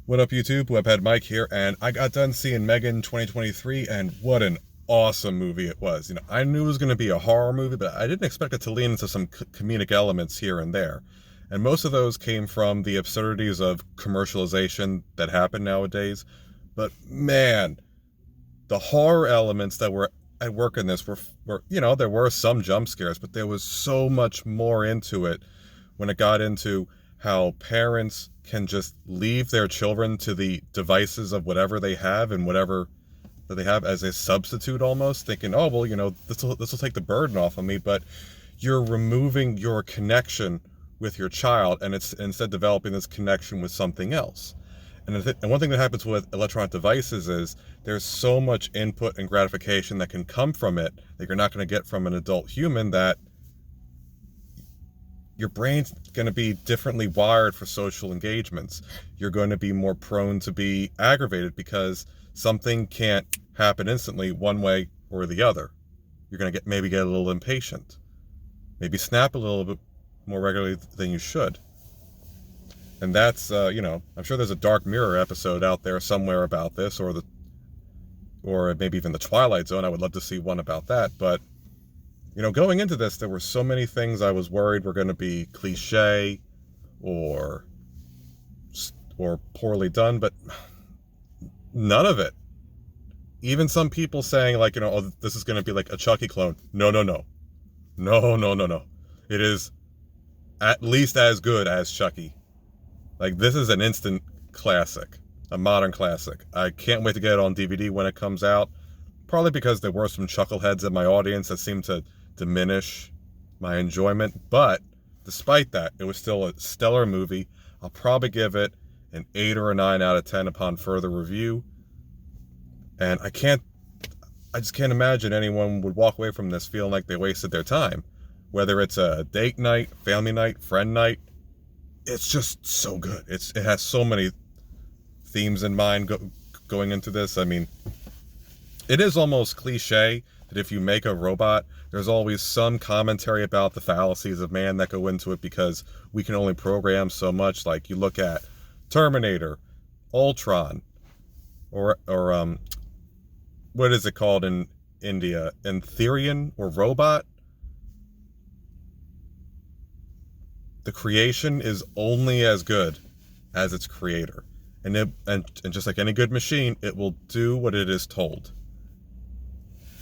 What up, YouTube? Webhead Mike here, and I got done seeing M3GAN 2023, and what an awesome movie it was. I knew it was going to be a horror movie, but I didn't expect it to lean into some comedic elements here and there. And most of those came from the absurdities of commercialization that happen nowadays. But man, the horror elements that were at work in this were, there were some jump scares, but there was so much more into it when it got into how parents can just leave their children to the devices of whatever they have and whatever that they have as a substitute, almost thinking, oh, well, this will take the burden off of me. But you're removing your connection with your child, and it's instead developing this connection with something else. And one thing that happens with electronic devices is there's so much input and gratification that can come from it that you're not going to get from an adult human, that your brain's going to be differently wired for social engagements. You're going to be more prone to be aggravated because something can't happen instantly one way or the other. You're going to maybe get a little impatient, maybe snap a little bit more regularly than you should. And that's, I'm sure there's a Dark Mirror episode out there somewhere about this, or maybe even the Twilight Zone. I would love to see one about that. But going into this, there were so many things I was worried were going to be cliche or poorly done, but none of it. Even some people saying, like, oh, this is going to be like a Chucky clone. No, no, no. No, no, no, no. It is at least as good as Chucky. Like, this is an instant classic, a modern classic. I can't wait to get it on DVD when it comes out. Probably because there were some chuckleheads in my audience that seemed to diminish my enjoyment. But despite that, it was still a stellar movie. I'll probably give it an 8 or a 9 out of 10 upon further review. And I just can't imagine anyone would walk away from this feeling like they wasted their time. Whether it's a date night, family night, friend night, it's just so good. It has so many themes in mind going into this. I mean, it is almost cliche that if you make a robot, there's always some commentary about the fallacies of man that go into it, because we can only program so much. Like, you look at Terminator, Ultron, or what is it called in India? M3GAN, or Robot? The creation is only as good as its creator. And just like any good machine, it will do what it is told.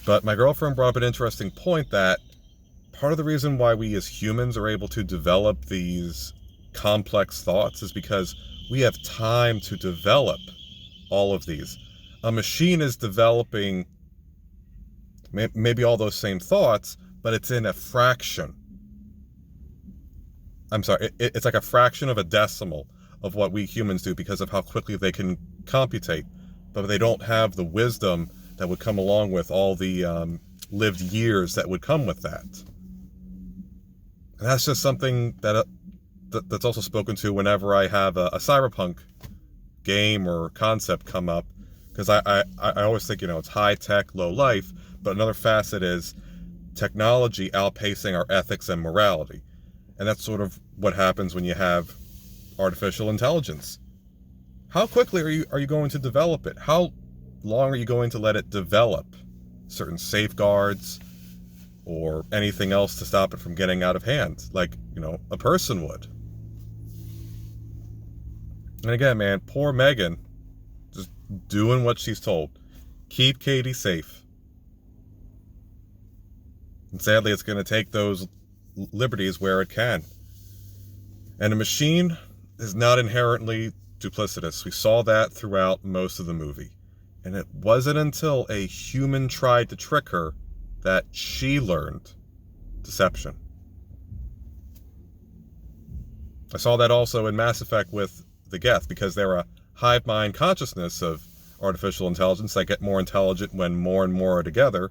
But my girlfriend brought up an interesting point, that part of the reason why we as humans are able to develop these complex thoughts is because we have time to develop all of these. A machine is developing maybe all those same thoughts, but it's in a fraction. I'm sorry, it's like a fraction of a decimal of what we humans do, because of how quickly they can computate. But they don't have the wisdom that would come along with all the lived years that would come with that. And that's just something that's also spoken to whenever I have a cyberpunk game or concept come up, because I always think, it's high tech, low life, but another facet is technology outpacing our ethics and morality. And that's sort of what happens when you have artificial intelligence. How quickly are you going to develop it? How long are you going to let it develop certain safeguards or anything else to stop it from getting out of hand, like, a person would? And again, man, poor M3GAN, just doing what she's told. Keep Katie safe. And sadly, it's going to take those liberties where it can. And a machine is not inherently duplicitous. We saw that throughout most of the movie. And it wasn't until a human tried to trick her that she learned deception. I saw that also in Mass Effect with the Geth, because they're a hive mind consciousness of artificial intelligence that get more intelligent when more and more are together.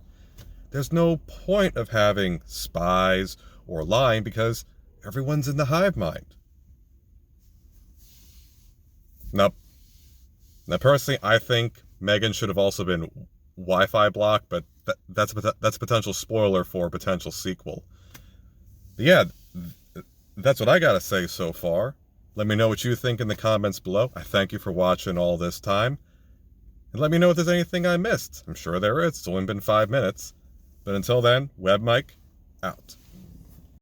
There's no point of having spies or lying, because everyone's in the hive mind. Now personally, I think M3GAN should have also been Wi-Fi blocked, but that's a potential spoiler for a potential sequel. But yeah, that's what I gotta say so far. Let me know what you think in the comments below. I thank you for watching all this time. And let me know if there's anything I missed. I'm sure there is. It's only been 5 minutes. But until then, WebMike, out.